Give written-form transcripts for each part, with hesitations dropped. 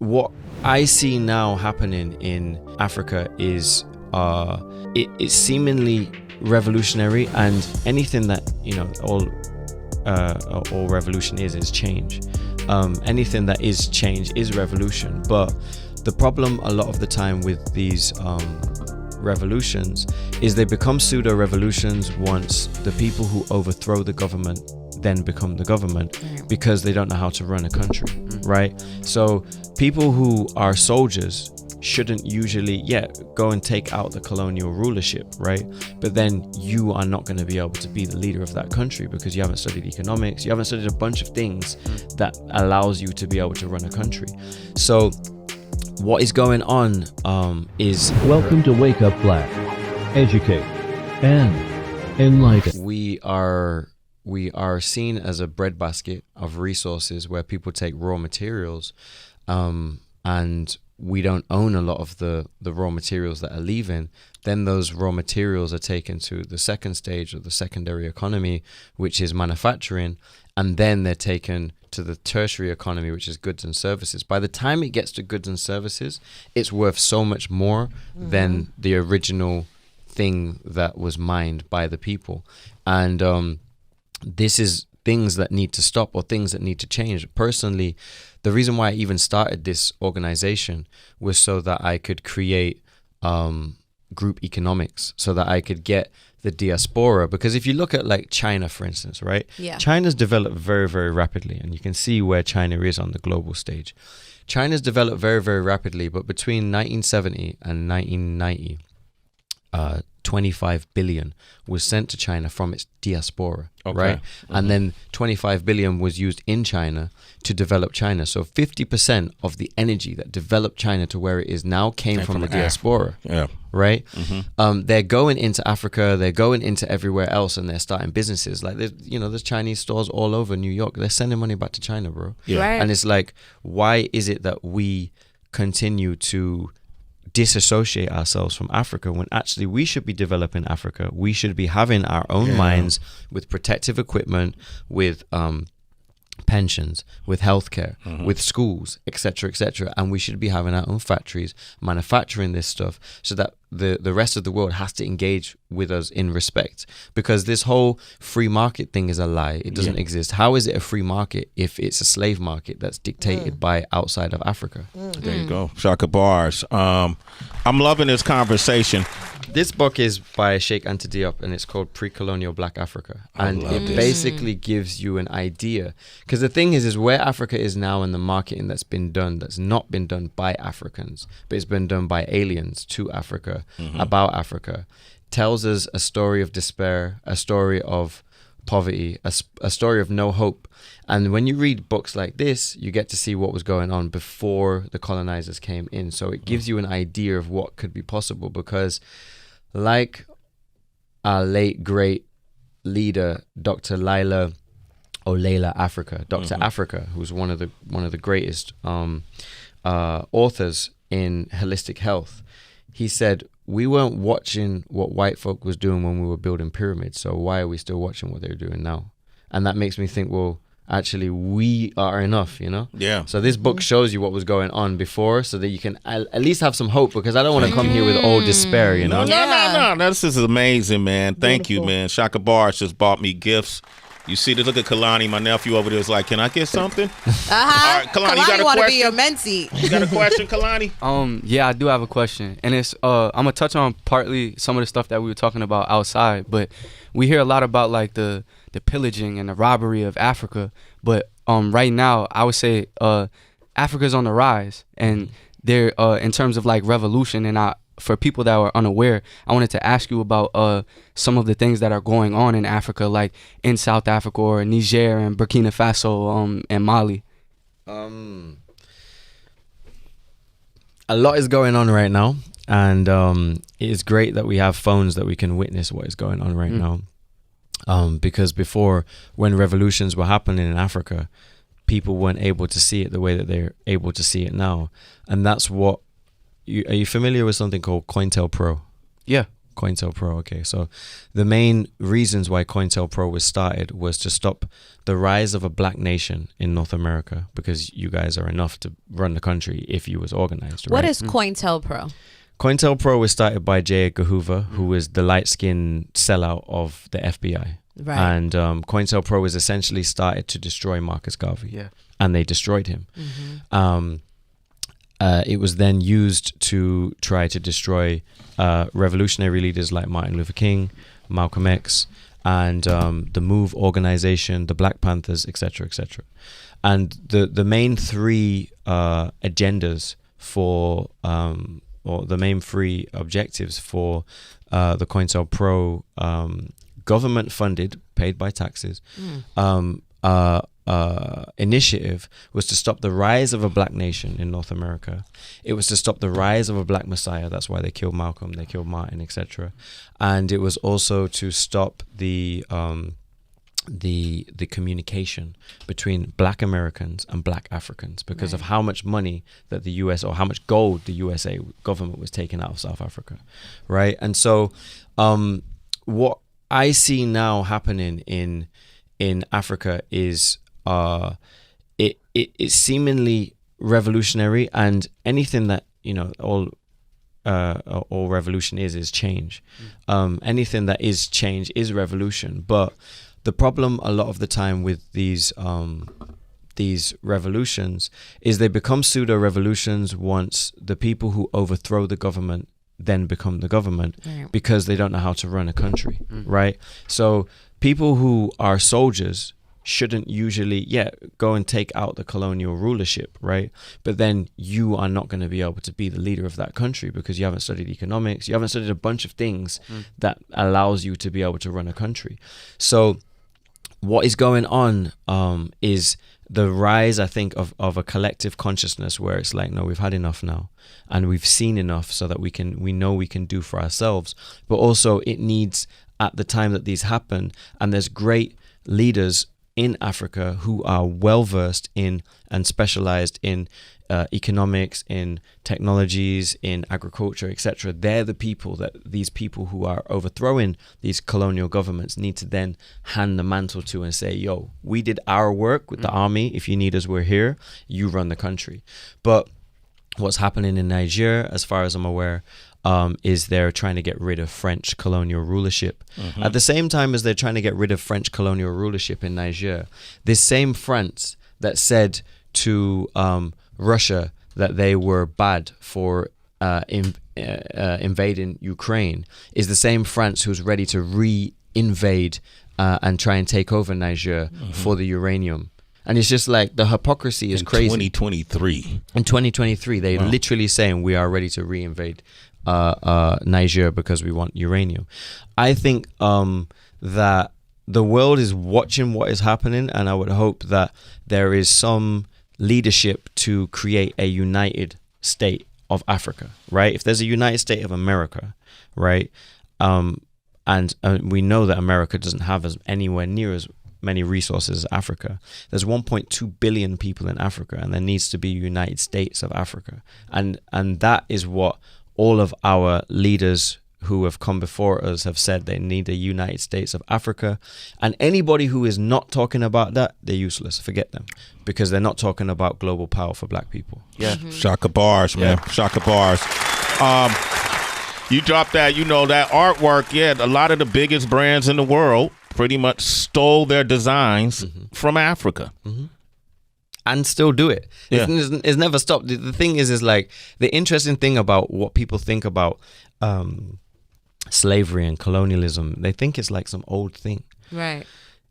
what I see now happening in Africa is it's seemingly revolutionary, and anything that all revolution is change. Anything that is change is revolution. But the problem a lot of the time with these revolutions is they become pseudo-revolutions once the people who overthrow the government then become the government, because they don't know how to run a country, right? So people who are soldiers shouldn't usually go and take out the colonial rulership, right? But then you are not going to be able to be the leader of that country because you haven't studied economics, you haven't studied a bunch of things that allows you to be able to run a country. So what is going on is... Welcome to Wake Up Black. Educate and enlighten. We are seen as a breadbasket of resources where people take raw materials, and we don't own a lot of the raw materials that are leaving. Then those raw materials are taken to the second stage of the secondary economy, which is manufacturing, and then they're taken to the tertiary economy, which is goods and services. By the time it gets to goods and services, it's worth so much more than the original thing that was mined by the people. And this is things that need to stop, or things that need to change. Personally, the reason why I even started this organization was so that I could create group economics, so that I could get the diaspora. Because if you look at like China, for instance, right? Yeah. China's developed very, very rapidly, and you can see where China is on the global stage. China's developed very, very rapidly, but between 1970 and 1990, 25 billion was sent to China from its diaspora, right? And then 25 billion was used in China to develop China. So 50% of the energy that developed China to where it is now came from the diaspora, right? They're going into Africa, they're going into everywhere else, and they're starting businesses. Like, there's Chinese stores all over New York. They're sending money back to China, bro. Right. And it's like, why is it that we continue to disassociate ourselves from Africa when actually we should be developing Africa? We should be having our own mines with protective equipment, with pensions, with healthcare, with schools, etc., and we should be having our own factories manufacturing this stuff, so that the rest of the world has to engage with us in respect. Because this whole free market thing is a lie. It doesn't exist. How is it a free market if it's a slave market that's dictated by outside of Africa? There you go, Chakabars. I'm loving this conversation. This book is by Sheikh Anta Diop, and it's called Pre-Colonial Black Africa. And it basically gives you an idea. Because the thing is where Africa is now, and the marketing that's been done, that's not been done by Africans, but it's been done by aliens to Africa, about Africa, tells us a story of despair, a story of poverty, a story of no hope. And when you read books like this, you get to see what was going on before the colonizers came in. So it gives you an idea of what could be possible, because like our late great leader, Dr. Layla Africa, Dr. Africa, who's one of the greatest authors in holistic health, he said, we weren't watching what white folk was doing when we were building pyramids, so why are we still watching what they're doing now? And that makes me think, well, actually we are enough, Yeah. So this book shows you what was going on before, so that you can at least have some hope, because I don't want to come here with all despair, No. This is amazing, man. Thank you, man. Chakabars just bought me gifts. You see this? Look at Kalani, my nephew over there, is like, can I get something? All right, Kalani, you got a question? want to be your mentee. You got a question, Kalani? Yeah, I do have a question. And it's I'm going to touch on partly some of the stuff that we were talking about outside, but we hear a lot about like the pillaging and the robbery of Africa. But right now, I would say Africa's on the rise, and they're in terms of like revolution. And for people that are unaware, I wanted to ask you about some of the things that are going on in Africa, like in South Africa or Niger and Burkina Faso and Mali. A lot is going on right now, and it is great that we have phones that we can witness what is going on right now. Because before, when revolutions were happening in Africa, people weren't able to see it the way that they're able to see it now. And that's what... Are you familiar with something called Cointel Pro? Yeah. COINTELPRO. Okay, so the main reasons why COINTELPRO was started was to stop the rise of a black nation in North America, because you guys are enough to run the country if you was organized. What right? is COINTELPRO? COINTELPRO was started by J. Edgar Hoover, who was the light-skinned sellout of the FBI. Right. And COINTELPRO was essentially started to destroy Marcus Garvey. Yeah. And they destroyed him. It was then used to try to destroy revolutionary leaders like Martin Luther King, Malcolm X, and the MOVE organization, the Black Panthers, etc., etc. And the main three agendas for, or the main three objectives for the COINTELPRO government funded, paid by taxes, initiative was to stop the rise of a black nation in North America. It was to stop the rise of a black messiah. That's why they killed Malcolm, they killed Martin, etc. And it was also to stop the communication between black Americans and black Africans because of how much money that the US, or how much gold the USA government was taking out of South Africa, right? And so what I see now happening in Africa is it's seemingly revolutionary, and anything that, you know, all revolution is change. Anything that is change is revolution. But the problem a lot of the time with these revolutions is they become pseudo-revolutions once the people who overthrow the government then become the government, because they don't know how to run a country, right? So people who are soldiers shouldn't usually, go and take out the colonial rulership, right? But then you are not going to be able to be the leader of that country because you haven't studied economics, you haven't studied a bunch of things that allows you to be able to run a country. So what is going on is the rise, I think, of a collective consciousness where it's like, no, we've had enough now, and we've seen enough, so that we know we can do for ourselves. But also it needs, at the time that these happen, and there's great leaders in Africa who are well versed in and specialized in economics, in technologies, in agriculture, etc. They're the people that these people who are overthrowing these colonial governments need to then hand the mantle to and say, yo, we did our work with the army. If you need us, we're here. You run the country. But what's happening in Niger, as far as I'm aware, is they're trying to get rid of French colonial rulership. At the same time as they're trying to get rid of French colonial rulership in Niger, this same France that said to Russia that they were bad for invading Ukraine is the same France who's ready to re-invade and try and take over Niger for the uranium. And it's just like the hypocrisy is crazy. 2023. In 2023, they're literally saying we are ready to re-invade Niger because we want uranium. I think that the world is watching what is happening, and I would hope that there is some leadership to create a united state of Africa, right? If there's a united state of America, right? And we know that America doesn't have anywhere near as many resources as Africa. There's 1.2 billion people in Africa, and there needs to be United States of Africa. And that is what all of our leaders who have come before us have said. They need a United States of Africa. And anybody who is not talking about that, they're useless. Forget them, because they're not talking about global power for black people. Yeah. Chakabars, man. Chakabars. You dropped that, that artwork. Yeah, a lot of the biggest brands in the world pretty much stole their designs from Africa. And still do it. It's never stopped. The thing is like, the interesting thing about what people think about slavery and colonialism, they think it's like some old thing. Right.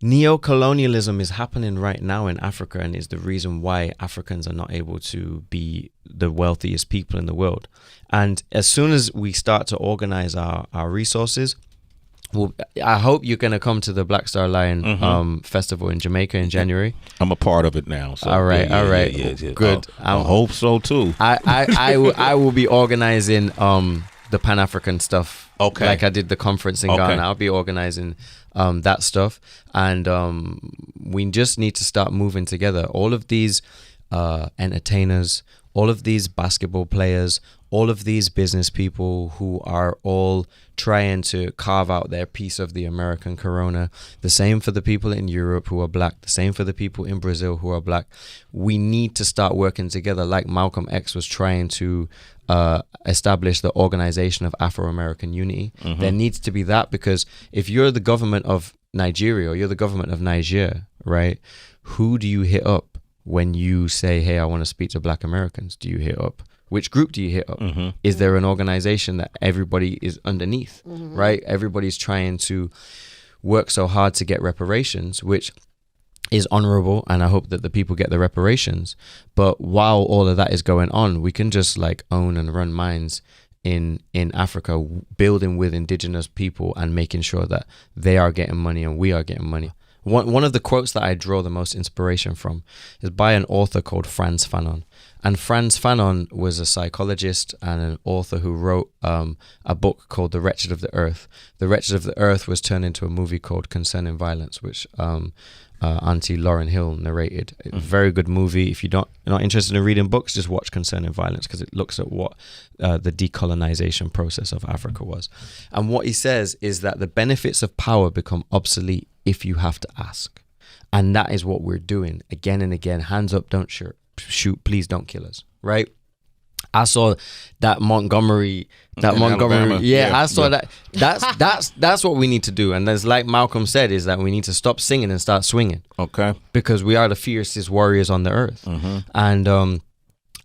Neo-colonialism is happening right now in Africa, and is the reason why Africans are not able to be the wealthiest people in the world. And as soon as we start to organize our resources, well, I hope you're going to come to the Black Star Lion festival in Jamaica in January. I'm a part of it now. So all right. Good. I hope so too. I will be organizing the Pan-African stuff. Okay. Like I did the conference in Ghana. I'll be organizing that stuff. And we just need to start moving together. All of these entertainers, all of these basketball players, all of these business people who are all trying to carve out their piece of the American corona. The same for the people in Europe who are black. The same for the people in Brazil who are black. We need to start working together, like Malcolm X was trying to establish the Organization of Afro-American Unity. There needs to be that, because if you're the government of Nigeria or you're the government of Niger, right, who do you hit up when you say, hey, I want to speak to black Americans? Do you hit up? Which group do you hit up? Is there an organization that everybody is underneath, right? Everybody's trying to work so hard to get reparations, which is honorable, and I hope that the people get the reparations. But while all of that is going on, we can just like own and run mines in Africa, building with indigenous people and making sure that they are getting money and we are getting money. One of the quotes that I draw the most inspiration from is by an author called Frantz Fanon. And Frantz Fanon was a psychologist and an author who wrote a book called The Wretched of the Earth. The Wretched of the Earth was turned into a movie called Concerning Violence, which Auntie Lauryn Hill narrated. A very good movie. If you're not interested in reading books, just watch Concerning Violence, because it looks at what the decolonization process of Africa was. And what he says is that the benefits of power become obsolete if you have to ask. And that is what we're doing again and again. Hands up, don't shoot, please don't kill us, right? I saw that Montgomery, Alabama. I saw that. That's what we need to do. And as like Malcolm said, is that we need to stop singing and start swinging. Okay. Because we are the fiercest warriors on the earth. And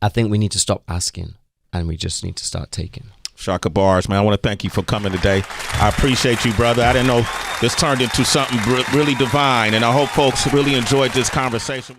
I think we need to stop asking, and we just need to start taking. Chakabars, man, I want to thank you for coming today. I appreciate you, brother. I didn't know this turned into something really divine, and I hope folks really enjoyed this conversation.